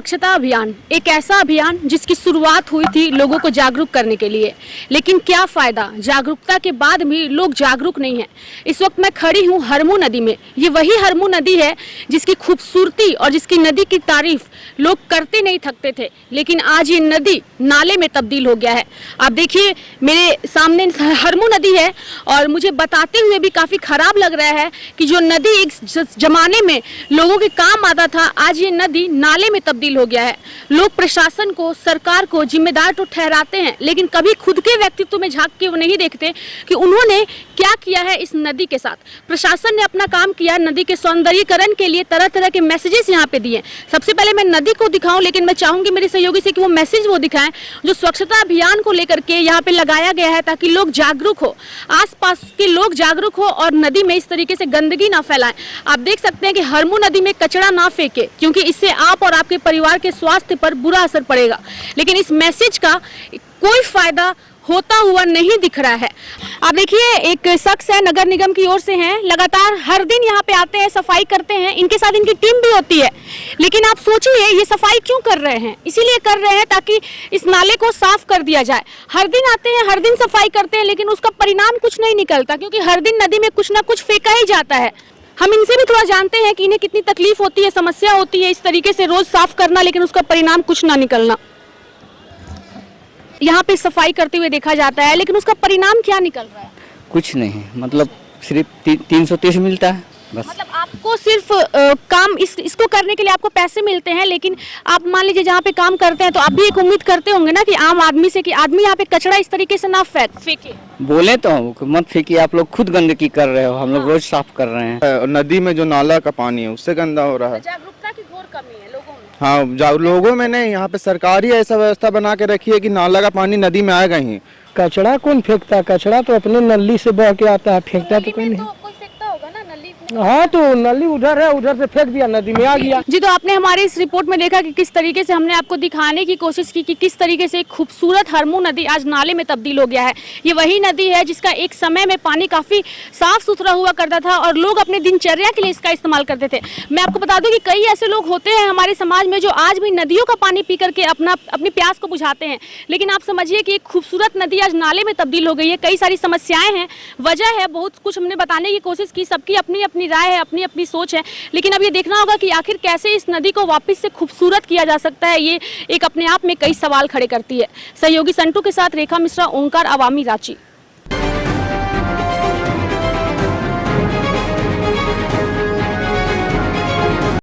स्वच्छता अभियान एक ऐसा अभियान जिसकी शुरुआत हुई थी लोगों को जागरूक करने के लिए, लेकिन क्या फ़ायदा, जागरूकता के बाद भी लोग जागरूक नहीं हैं। इस वक्त मैं खड़ी हूँ हरमू नदी में। ये वही हरमू नदी है जिसकी खूबसूरती और जिसकी नदी की तारीफ लोग करते नहीं थकते थे, लेकिन आज ये नदी नाले में तब्दील हो गया है। आप देखिए मेरे सामने हरमू नदी है और मुझे बताते हुए भी काफ़ी ख़राब लग रहा है कि जो नदी एक ज़माने में लोगों के काम आता था, आज ये नदी नाले में तब्दील हो गया है। लोग प्रशासन को, सरकार को जिम्मेदार तो ठहराते हैं, लेकिन कभी खुद के व्यक्तित्व में झांक के वो नहीं देखते कि उन्होंने क्या किया है इस नदी के साथ। प्रशासन ने अपना काम किया, नदी के सौंदर्यीकरण के लिए तरह तरह के मैसेजेस यहाँ पे दिए। सबसे पहले मैं नदी को दिखाऊं, लेकिन मैं चाहूंगी मेरे सहयोगी से कि वो मैसेज वो दिखाएं जो स्वच्छता अभियान को लेकर के यहाँ पे लगाया गया है, ताकि लोग जागरूक हो, आसपास के लोग जागरूक हो और नदी में इस तरीके से गंदगी ना फैलाएं। आप देख सकते हैं कि हरमू नदी में कचरा ना फेंके, क्योंकि इससे आप और आपके परिवार के स्वास्थ्य पर बुरा असर पड़ेगा। लेकिन इस मैसेज का कोई फायदा होता हुआ नहीं दिख रहा है। आप देखिए एक शख्स है, नगर निगम की ओर से हैं, लगातार हर दिन यहाँ पे आते हैं, सफाई करते हैं, इनके साथ इनकी टीम भी होती है। लेकिन आप सोचिए ये सफाई क्यों कर रहे हैं? इसीलिए कर रहे हैं ताकि इस नाले को साफ कर दिया जाए। हर दिन आते हैं, हर दिन सफाई करते हैं, लेकिन उसका परिणाम कुछ नहीं निकलता, क्योंकि हर दिन नदी में कुछ ना कुछ फेंका ही जाता है। हम इनसे भी थोड़ा जानते हैं कि इन्हें कितनी तकलीफ होती है, समस्या होती है इस तरीके से रोज साफ करना, लेकिन उसका परिणाम कुछ ना निकलना। यहाँ पे सफाई करते हुए देखा जाता है, लेकिन उसका परिणाम क्या निकल रहा है? कुछ नहीं, मतलब सिर्फ 330 मिलता है बस। मतलब आपको सिर्फ काम इसको करने के लिए आपको पैसे मिलते हैं, लेकिन आप मान लीजिए जहाँ पे काम करते हैं तो आप भी एक उम्मीद करते होंगे ना कि आम आदमी से कि आदमी यहाँ पे कचरा इस तरीके से ना फेंके। बोले तो मत फेंकिए, आप लोग खुद गंदगी कर रहे हो, हम लोग रोज साफ कर रहे हैं। नदी में जो नाला का पानी है उससे गंदा हो रहा है। जागरूकता की घोर कमी है लोगों में। हाँ, लोगों में नहीं, यहाँ पे सरकार ही ऐसा व्यवस्था बना के रखी है कि नाला का पानी नदी में आएगा ही। कचरा कौन फेंकता है? कचरा तो अपने नली से बह के आता है, फेंकता तो कोई नहीं। हाँ, तो नली उधर है, उधर से फेंक दिया, नदी में आ गया। जी, तो आपने हमारे इस रिपोर्ट में देखा कि किस तरीके से हमने आपको दिखाने की कोशिश की कि किस तरीके से खूबसूरत हरमू नदी आज नाले में तब्दील हो गया है। ये वही नदी है जिसका एक समय में पानी काफ़ी साफ सुथरा हुआ करता था और लोग अपने दिनचर्या के लिए इसका इस्तेमाल करते थे। मैं आपको बता दूं कि कई ऐसे लोग होते हैं हमारे समाज में जो आज भी नदियों का पानी पी करके अपनी प्यास को बुझाते हैं, लेकिन आप समझिए कि एक खूबसूरत नदी आज नाले में तब्दील हो गई है। कई सारी समस्याएं हैं, वजह है, बहुत कुछ हमने बताने की कोशिश की, सबकी अपनी अपनी राय है, अपनी अपनी सोच है, लेकिन अब ये देखना होगा कि आखिर कैसे इस नदी को वापस से खूबसूरत किया जा सकता है। ये एक अपने आप में कई सवाल खड़े करती है। सहयोगी संटू के साथ रेखा मिश्रा, ओंकार, अवामी, रांची।